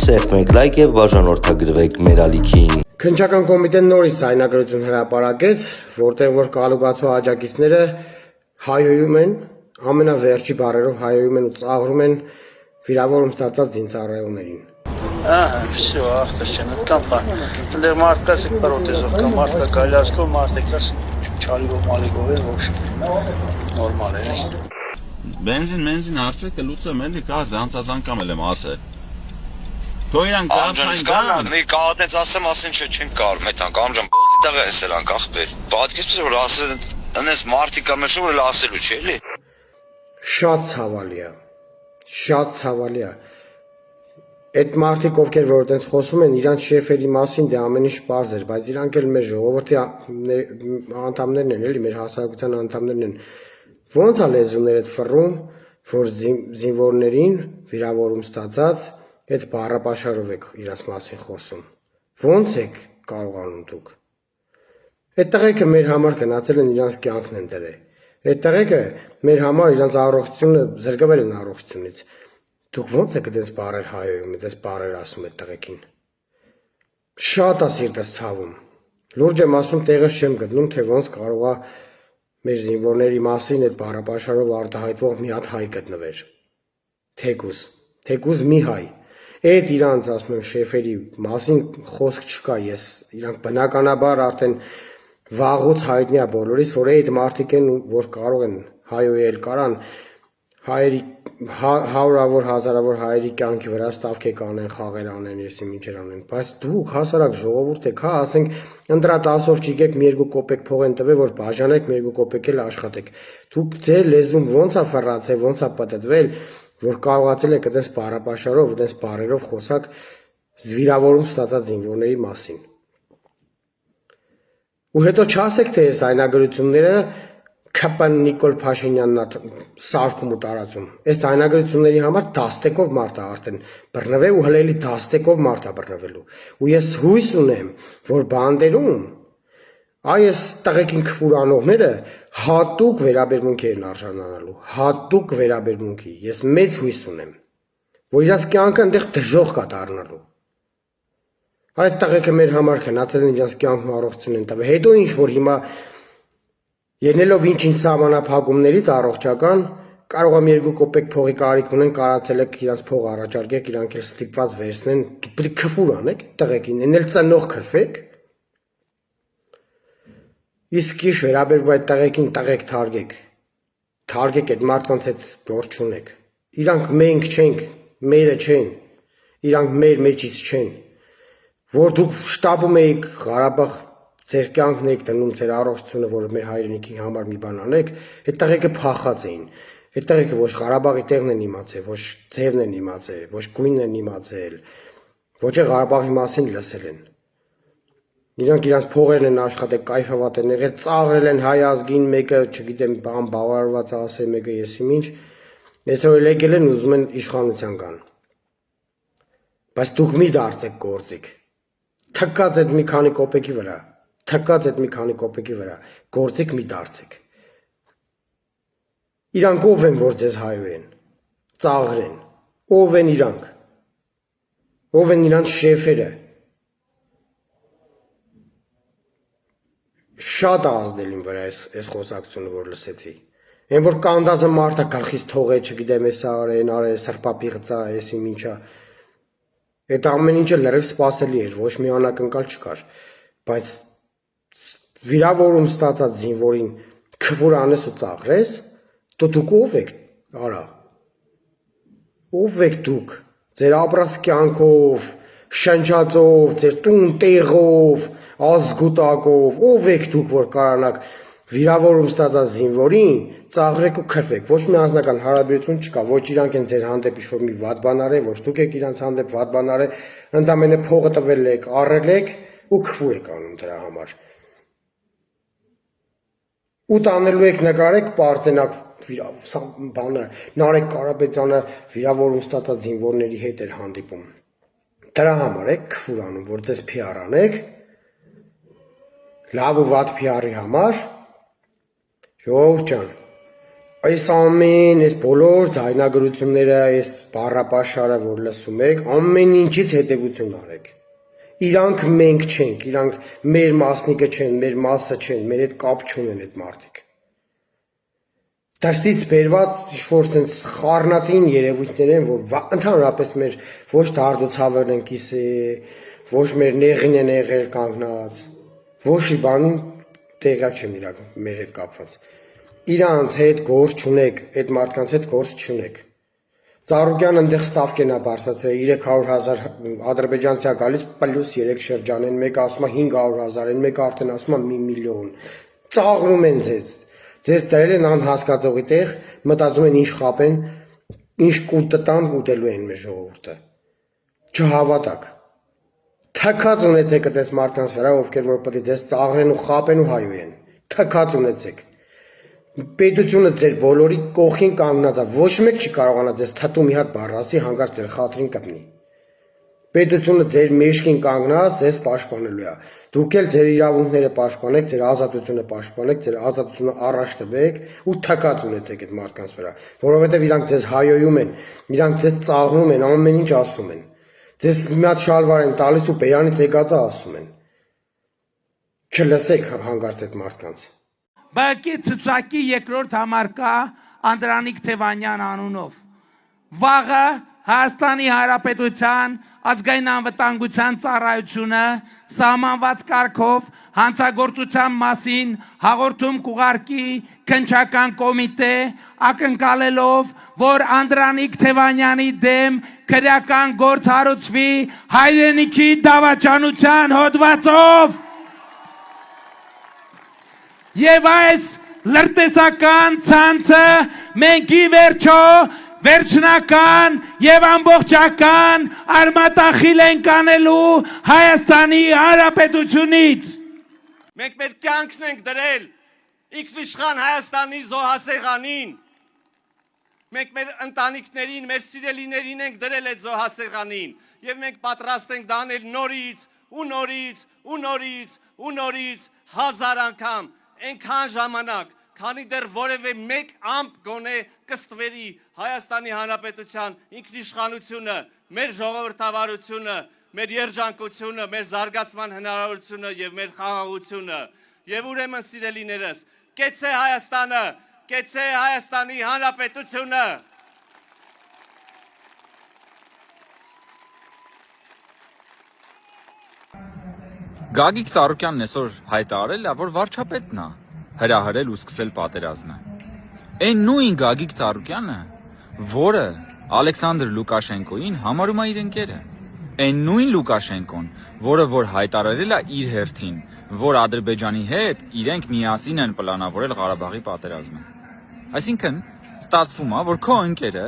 Սեղմ եք լայք եւ բաժանորդագրվեք մեր ալիքին։ Քննչական կոմիտեն նորից ձայնագրություն հրապարակեց, որտեղ որ կալուկացու աջակիցները հայոյում են, ամենավերջի բառերով հայոյում են ու ծաղրում են վիրավորում ստացած զինծառայողներին։ Все, ախտաշենը կամպան։ Դեռ մարդկաս է պրոթեզով կամ մարդկա գալյասկով մարդեկաս չալիգով մալիգով են ոչ նորմալ է։ Բենզին հարցը լուծեմ էլի կար դանցածանկամ եմ ասել։ Թող իրան կան, մի կաղատնեց ասեմ, ասեն չեն կարող, մետանք, ամժան բոզի տաղ են սելանք աղբեր։ Պատկից որ ասել, ընես մարդիկա մեշով էլ ասելու չէ, էլի։ Շատ ցավալի է։ Այդ մարդիկ, ովքեր որ այդպես խոսում են, իրանց շեֆերի մասին դե ամեն ինչ պարզ էր, բայց իրանք էլ մեր ժողովրդի անդամներն են, էլի, մեր հասարակության անդամներն են։ Ոնց է լեզուներդ ֆռում, որ զինվորներին վիրավորում ստացած այդ բառապաշարով եք իրանց մասին խոսում։ Ոնց եք կարողանում դուք։ Այդ տղեկը մեր համար գնացել են իրանց կյանքն են դրել։ Այդ տղեկը մեր համար իրանց առողջությունը զրկվել են առողջությունից։ Դուք ոնց եք այդպես բառեր հայոյում, այդպես բառեր ասում այդ տղեկին։ Շատ է սիրտս ցավում։ Լուրջ եմ ասում, տեղս չեմ գտնում, թե ոնց կարող է մեր զինվորների մասին այդ բառապաշարով արտահայտվող մի հատ հայ գտնվեր։ Թեկուզ մի հայ։ Այդ իրանց ասում եմ շեֆերի մասին խոսք չկա, ես իրանք բնականաբար արդեն վաղուց հայտնի է բոլորիս, որ այդ մարդիկ են, որ կարող են հայոյել կարան հայերի հարյուրավոր հազարավոր հայերի կյանքի վրա ստավքեք անեն, խաղեր անեն, եսի մինչեր անեն, բայց դուք հասարակ ժողովուրդ եք, հա, ասենք ընտրատասով չգեք մի 2 կոպեկ փող են տվել, որ բաժանեք, մի 2 կոպեկ էլ աշխատեք։ Դուք ձեր լեզվում ոնց է ֆռացել, ոնց է պատտվել, որ կարողացել եք այդպես բառապաշարով, այդպես բառերով խոսակ վիրավորում ստացած զինվորների մասին։ Ու հետո չասեք, թե այս այնագրությունները ՔՊ Նիկոլ Փաշինյանն սարքում ու տարածում։ Այս այնագրությունների համար դաստեկով մարդ է արդեն բռնվել ու հլելի դաստեկով մարդ է բռնվելու։ Ու ես հույս ունեմ, որ բանդերում այս տղեկին քֆուր անողները հատուկ վերաբերմունքի են արժանանալու, հատուկ վերաբերմունքի։ Ես մեծ հույս ունեմ, որ իրաց կյանքը այնտեղ դժոխք է դառնալու։ Այդ տղեկը մեր համար գնացել են իրաց կյանքն առողջություն են տվել։ Հետո ինչ որ հիմա ելնելով ինչ-ինչ սահմանափակումներից առողջական կարող եմ 2 կոպեկ փողի կարիք ունեն, կարացել եք իրանց փող առաջարկեք, իրանք էլ ստիպված վերցնեն, պետք է քֆուր անեք տղեկին, այն էլ ծնող քրֆեք։ Իսկ ինչ վերաբերվում այդ տղեկին, տղեկ թարգեք այդ մարդկանց հետ գործ չունեք։ Իրանք մենք չենք, մերը չեն, իրանք մեր մեջից չեն, որ դուք շտապում եք Ղարաբաղ ձեր կյանքն եք դնում, ձեր առողջությունը, որ մեր հայրենիքի համար մի բան անեք, այդ տղեկը փախած էին։ Այդ տղեկը ոչ Ղարաբաղի տեղն են իմացել, ոչ ձևն են իմացել, ոչ գույնն են իմացել, ոչ Ղարաբաղի մասին լսել են։ Իրանք իրանց փողերն են աշխատել, կայֆավատ են եղել, ծաղրել են հայ ազգին, մեկը, չգիտեմ, բան բավարարված ասել, մեկը եսի ինչ, այսօր էլ եկել են ուզում են իշխանության գան։ Բայց դուք մի դարձեք գործիք։ Թքած այդ մի քանի կոպեկի վրա, գործիք մի դարձեք։ Իրանք ով են, որ ձեզ հայոյեն, ծաղրեն, ով են իրանք, ով են իրանց շեֆերը։ Շատ ազդել իմ վրա այս խոսակցությունը, որ լսեցի։ Այն որ կանդազը մարդը գլխից թողե, չգիտեմ, էսա արեն, սրպապիղծա, էսի ինչա։ Այդ ամեն ինչը լրիվ սպասելի էր, ոչ մի անակնկալ չկար, բայց վիրավորում ստացած զինվորին քֆուր անես ու ծաղրես, դուք ով եք, արա, ով եք դուք, ձեր ապրած կյանքով, շնչածով, ձեր տուն տեղով, ազգուտակով, ով եք դուք, որ կարանաք վիրավորում ստացած զինվորին ծաղրեք ու քրվեք, ոչ մի անձնական հարաբերություն չկա, ոչ իրանք են ձեր հանդեպ ինչ-որ մի վատ բան արել, ոչ դուք եք իրանց հանդեպ վատ բան արել, ընդամենը փողը տվել եք, առել եք ու քֆուր եք անում դրա համար։ Ու տանելու եք նկարեք, պարծենակ բանը, Նարեկ Կարապետյանը վիրավորում ստացած զինվորների հետ էր հանդիպում։ Դրա համար եք քֆուր անում, որ ձեզ PR անեք, լավ ու վատ PR-ի համար, ժողովուրդ ջան, Այս ամեն, այս բոլոր ձայնագրությունները, այս բառապաշարը, որ լսում եք, ամեն ինչից հետևություն արեք։ Իրանք մենք չենք, իրանք մեր մասնիկը չեն, մեր մասը չեն, մեր հետ կապ չունեն այդ մարդիկ։ Դաշտից բերված ինչ-որ տենց խառնածին երևույթներ են, որ ընդհանրապես մեր ոչ դարդոցավերն են կիսե, ոչ մեր նեղին են եղել կանգնած, ոչ ի բանին տեղյակ չեմ իրակ մեր հետ կապված։ Իրանց հետ գործ չունեք, այդ մարդկանց հետ գործ չունեք։ Ծառուկյանը այնտեղ ստավկենա բարձրացել 300,000 ադրբեջանցիա գալիս պլյուս 3 շրջան են, մեկը ասում է 500,000 են, մեկը արդեն ասում է 1 միլիոն։ Ծաղրում են ձեզ։ Ձեզ դրել են անհասկացողի տեղ, մտածում են ինչ խապեն, ինչ կուտ տան ուտելու են մեր ժողովուրդը։ Չհավատակ։ Թքած ունեցեք այդպես մարդկանց վրա, ովքեր որ պետք է ձեզ ծաղրեն ու խապեն ու հայոյեն։ Թքած ունեցեք։ Պետությունը ձեր բոլորի կողքին կանգնած է, ոչ մեկ չի կարողանա ձեզ թթու մի հատ բառ ասի, հանկարծ ձեր խաթրին կպնի։ Պետությունը ձեր մեջքին կանգնած, ձեզ պաշտպանելու է։ Դուք էլ ձեր իրավունքները պաշտպանեք, ձեր ազատությունը պաշտպանեք, ձեր ազատությունը առաջ տվեք ու թքած ունեցեք այդ մարդկանց վրա, որովհետև իրանք ձեզ հայոյում են, իրանք ձեզ ծաղրում են, ամեն ինչ ասում են։ Ձեզ մի հատ շալվար են տալիս ու բերանից եկածը ասում են։ Չլսեք հանկարծ այդ մարդկանց։ Բակի ցուցակի երկրորդ համարկա Անդրանիկ Թևանյան անունով։ Վաղը Հայաստանի Հանրապետության ազգային անվտանգության ծառայությունը սահմանված կարգով հանցագործության մասին հաղորդում կուղարկի քննչական կոմիտե ակնկալելով, որ Անդրանիկ Թևանյանի դեմ քրեական գործ հարուցվի հայրենիքի դավաճանության հոդվածով։ Եվ այս լրտեսական ցանցը մենք ի վերջո վերջնական եւ ամբողջական արմատախիլ ենք անելու Հայաստանի Հանրապետությունից։ Մենք մեր կյանքն ենք դրել ինքնիշխան Հայաստանի զոհասեղանին։ Մենք մեր ընտանիքներին, մեր սիրելիներին ենք դրել այդ զոհասեղանին եւ մենք պատրաստ ենք դա անել նորից ու նորից ու նորից ու նորից 1000 անգամ, այնքան ժամանակ, քանի դեռ որևէ մեկ ամպ գոնե կստվերի Հայաստանի Հանրապետության ինքնիշխանությունը, մեր ժողովրդավարությունը, մեր երջանկությունը, մեր զարգացման հնարավորությունը եւ մեր խաղաղությունը։ Եվ ուրեմն սիրելիներս, կեցե Հայաստանը, կեցե Հայաստանի Հանրապետությունը։ Գագիկ Ծառուկյանն այսօր հայտարարել է, որ վարչապետն է հրահրել ու սկսել պատերազմը։ Այն նույն Գագիկ Ծառուկյանը, որը Ալեքսանդր Լուկաշենկոին համարում է իր ընկերը։ Այն նույն Լուկաշենկոն, որը որ հայտարարել է իր հերթին, որ Ադրբեջանի հետ իրենք միասին են պլանավորել Ղարաբաղի պատերազմը։ Այսինքն, ստացվում է, որ քո ընկերը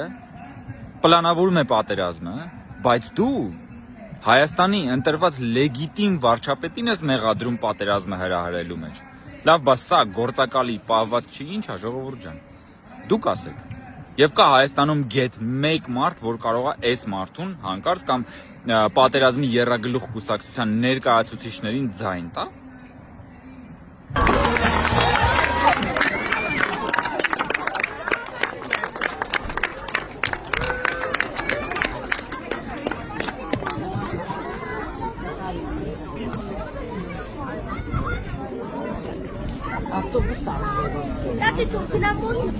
պլանավորում է պատերազմը, բայց դու Հայաստանի ընտրված լեգիտիմ վարչապետին ես մեղադրում պատերազմը հրահրելու մեջ։ Լավ, բա սա գործակալի պահված չի, ինչ է, ժողովուրդ ջան։ Դուք ասեք։ Եվ կա Հայաստանում գեթ մեկ մարդ, որ կարող է այս մարդուն հանկարծ կամ պատերազմի եռագլուխ կուսակցության ներկայացուցիչներին ձայն տա։ Date tu la monte.